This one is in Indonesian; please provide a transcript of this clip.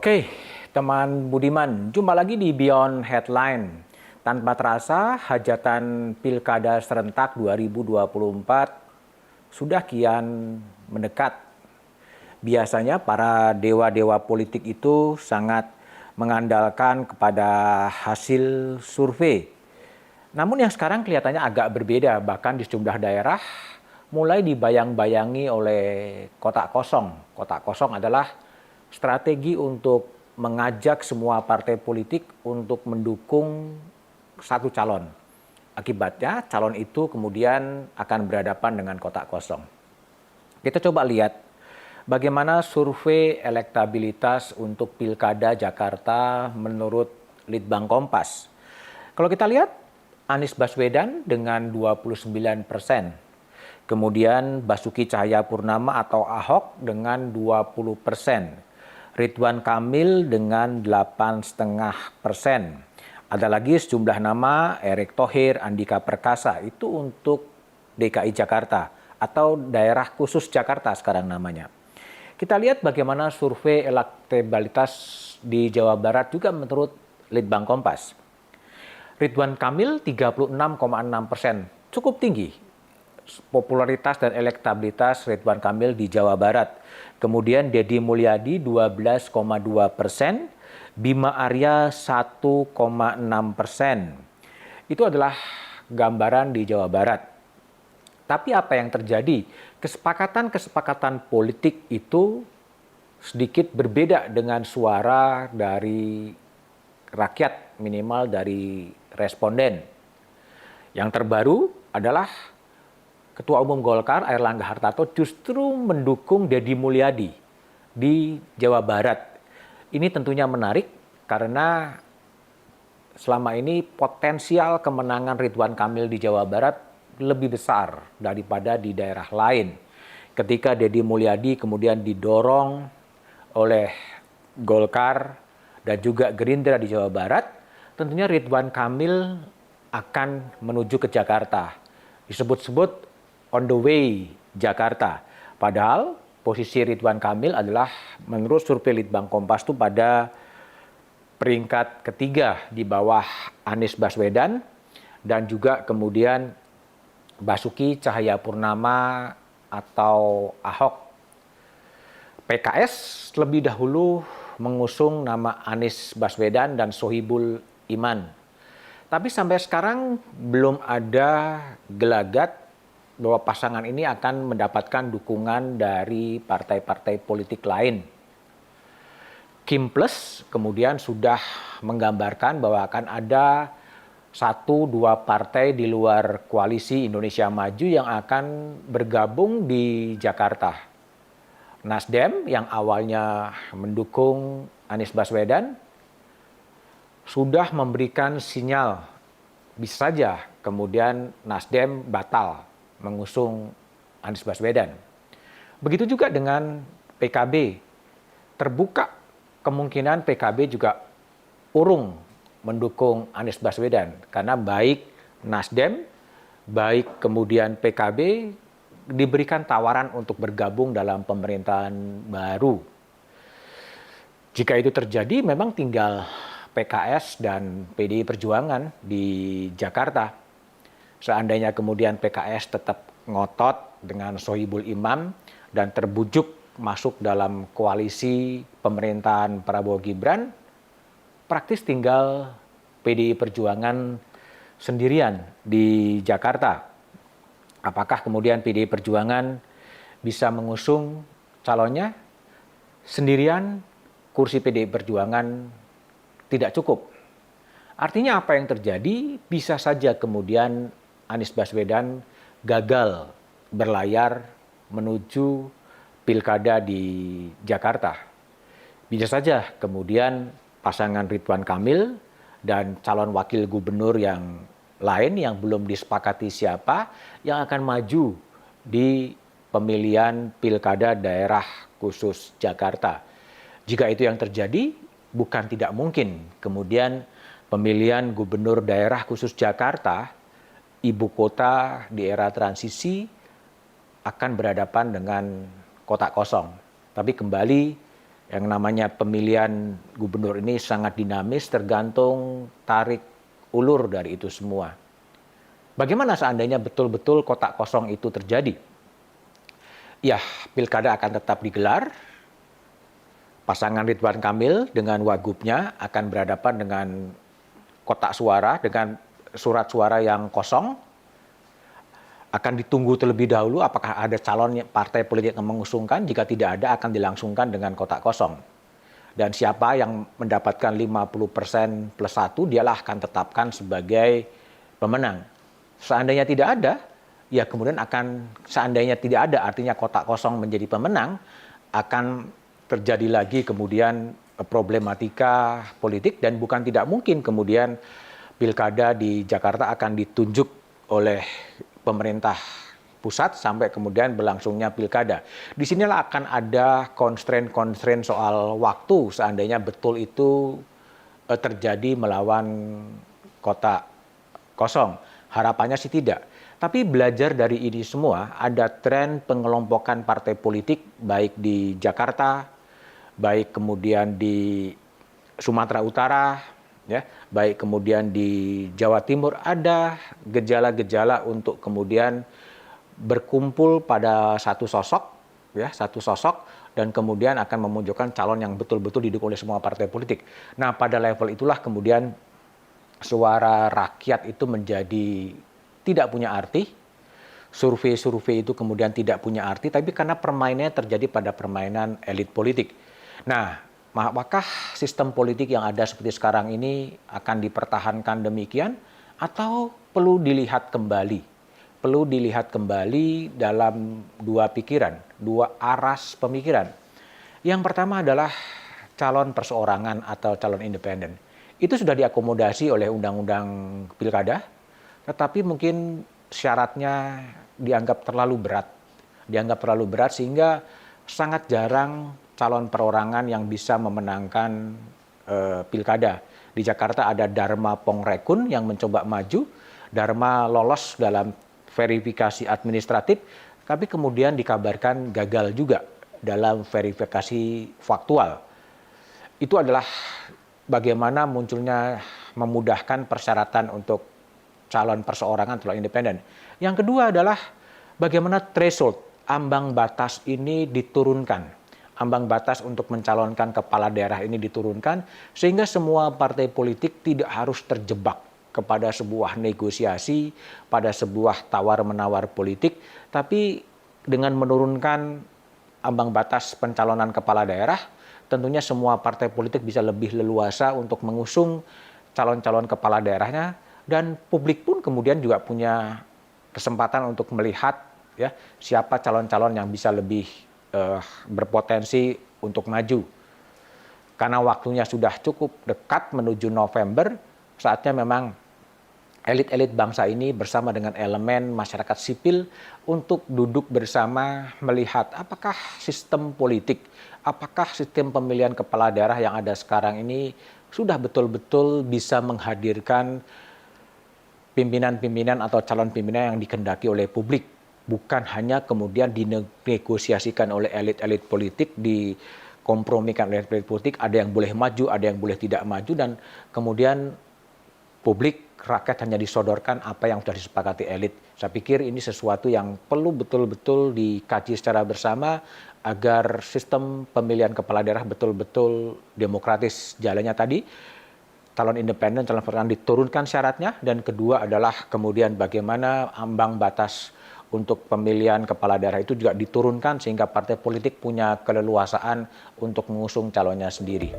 Oke, teman Budiman, jumpa lagi di Beyond Headline. Tanpa terasa, hajatan Pilkada serentak 2024 sudah kian mendekat. Biasanya para dewa-dewa politik itu sangat mengandalkan kepada hasil survei. Namun yang sekarang kelihatannya agak berbeda, bahkan di sejumlah daerah mulai dibayang-bayangi oleh kotak kosong. Kotak kosong adalah strategi untuk mengajak semua partai politik untuk mendukung satu calon. Akibatnya calon itu kemudian akan berhadapan dengan kotak kosong. Kita coba lihat bagaimana survei elektabilitas untuk Pilkada Jakarta menurut Litbang Kompas. Kalau kita lihat, Anies Baswedan dengan 29%. Kemudian Basuki Cahayapurnama atau Ahok dengan 20%. Ridwan Kamil dengan 8,5%. Ada lagi sejumlah nama, Erick Thohir, Andika Perkasa, itu untuk DKI Jakarta atau daerah khusus Jakarta sekarang namanya. Kita lihat bagaimana survei elektabilitas di Jawa Barat juga menurut Litbang Kompas. Ridwan Kamil 36,6%, cukup tinggi. Popularitas dan elektabilitas Ridwan Kamil di Jawa Barat. Kemudian Deddy Mulyadi 12,2%, Bima Arya 1,6%. Itu adalah gambaran di Jawa Barat. Tapi apa yang terjadi? Kesepakatan-kesepakatan politik itu sedikit berbeda dengan suara dari rakyat, minimal dari responden. Yang terbaru adalah Ketua Umum Golkar Airlangga Hartarto justru mendukung Deddy Mulyadi di Jawa Barat. Ini tentunya menarik karena selama ini potensial kemenangan Ridwan Kamil di Jawa Barat lebih besar daripada di daerah lain. Ketika Deddy Mulyadi kemudian didorong oleh Golkar dan juga Gerindra di Jawa Barat, tentunya Ridwan Kamil akan menuju ke Jakarta. Disebut-sebut on the way Jakarta. Padahal posisi Ridwan Kamil adalah menurut survei Litbang Kompas itu pada peringkat ketiga di bawah Anies Baswedan dan juga kemudian Basuki Cahayapurnama atau Ahok. PKS lebih dahulu mengusung nama Anies Baswedan dan Sohibul Iman. Tapi sampai sekarang belum ada gelagat bahwa pasangan ini akan mendapatkan dukungan dari partai-partai politik lain. Kim Plus kemudian sudah menggambarkan bahwa akan ada 1-2 partai di luar koalisi Indonesia Maju yang akan bergabung di Jakarta. Nasdem yang awalnya mendukung Anies Baswedan sudah memberikan sinyal bisa saja kemudian Nasdem batal mengusung Anies Baswedan. Begitu juga dengan PKB. Terbuka kemungkinan PKB juga urung mendukung Anies Baswedan. Karena baik Nasdem, baik kemudian PKB diberikan tawaran untuk bergabung dalam pemerintahan baru. Jika itu terjadi, memang tinggal PKS dan PDI Perjuangan di Jakarta. Seandainya kemudian PKS tetap ngotot dengan Sohibul Imam dan terbujuk masuk dalam koalisi pemerintahan Prabowo Gibran, praktis tinggal PDI Perjuangan sendirian di Jakarta. Apakah kemudian PDI Perjuangan bisa mengusung calonnya? Sendirian kursi PDI Perjuangan tidak cukup. Artinya apa yang terjadi? Bisa saja kemudian Anies Baswedan gagal berlayar menuju pilkada di Jakarta. Bisa saja kemudian pasangan Ridwan Kamil dan calon wakil gubernur yang lain yang belum disepakati siapa yang akan maju di pemilihan pilkada daerah khusus Jakarta. Jika itu yang terjadi, bukan tidak mungkin kemudian pemilihan gubernur daerah khusus Jakarta, ibu kota di era transisi akan berhadapan dengan kotak kosong. Tapi kembali Yang namanya pemilihan gubernur ini sangat dinamis, tergantung tarik ulur dari itu semua. Bagaimana seandainya betul-betul kotak kosong itu terjadi? Ya, pilkada akan tetap digelar. Pasangan Ridwan Kamil dengan wagubnya akan berhadapan dengan kotak suara, dengan surat suara yang kosong. Akan ditunggu terlebih dahulu apakah ada calon partai politik yang mengusungkan. Jika tidak ada, akan dilangsungkan dengan kotak kosong. Dan siapa yang mendapatkan 50% plus 1, dialah akan tetapkan sebagai pemenang. Seandainya tidak ada, ya kemudian seandainya tidak ada, artinya kotak kosong menjadi pemenang, akan terjadi lagi kemudian problematika politik, dan bukan tidak mungkin kemudian pilkada di Jakarta akan ditunjuk oleh pemerintah pusat sampai kemudian berlangsungnya pilkada. Di sinilah akan ada constraint soal waktu seandainya betul itu terjadi melawan kotak kosong. Harapannya sih tidak. Tapi belajar dari ini semua, ada tren pengelompokan partai politik baik di Jakarta, baik kemudian di Sumatera Utara, ya, baik kemudian di Jawa Timur, ada gejala-gejala untuk kemudian berkumpul pada satu sosok, dan kemudian akan memunculkan calon yang betul-betul didukung oleh semua partai politik. Nah, pada level itulah kemudian suara rakyat itu menjadi tidak punya arti, survei-survei itu kemudian tidak punya arti, tapi karena permainannya terjadi pada permainan elit politik. Nah, apakah sistem politik yang ada seperti sekarang ini akan dipertahankan demikian, atau perlu dilihat kembali? Perlu dilihat kembali dalam dua pikiran, dua aras pemikiran. Yang pertama adalah calon perseorangan atau calon independen. Itu sudah diakomodasi oleh Undang-Undang Pilkada, tetapi mungkin syaratnya dianggap terlalu berat sehingga sangat jarang calon perorangan yang bisa memenangkan pilkada. Di Jakarta ada Dharma Pongrekun yang mencoba maju, Dharma lolos dalam verifikasi administratif, tapi kemudian dikabarkan gagal juga dalam verifikasi faktual. Itu adalah bagaimana munculnya memudahkan persyaratan untuk calon perseorangan, calon independen. Yang kedua adalah bagaimana threshold, ambang batas ini diturunkan. Ambang batas untuk mencalonkan kepala daerah ini diturunkan, sehingga semua partai politik tidak harus terjebak kepada sebuah negosiasi, pada sebuah tawar-menawar politik, tapi dengan menurunkan ambang batas pencalonan kepala daerah, tentunya semua partai politik bisa lebih leluasa untuk mengusung calon-calon kepala daerahnya, dan publik pun kemudian juga punya kesempatan untuk melihat ya siapa calon-calon yang bisa lebih berpotensi untuk maju. Karena waktunya sudah cukup dekat menuju November, saatnya memang elit-elit bangsa ini bersama dengan elemen masyarakat sipil untuk duduk bersama melihat apakah sistem politik, apakah sistem pemilihan kepala daerah yang ada sekarang ini sudah betul-betul bisa menghadirkan pimpinan-pimpinan atau calon pimpinan yang dikehendaki oleh publik. Bukan hanya kemudian dinegosiasikan oleh elit-elit politik, dikompromikan oleh elit politik, ada yang boleh maju, ada yang boleh tidak maju, dan kemudian publik, rakyat hanya disodorkan apa yang sudah disepakati elit. Saya pikir ini sesuatu yang perlu betul-betul dikaji secara bersama agar sistem pemilihan kepala daerah betul-betul demokratis jalannya tadi. Calon independen, calon perseorangan diturunkan syaratnya, dan kedua adalah kemudian bagaimana ambang batas untuk pemilihan kepala daerah itu juga diturunkan sehingga partai politik punya keleluasaan untuk mengusung calonnya sendiri.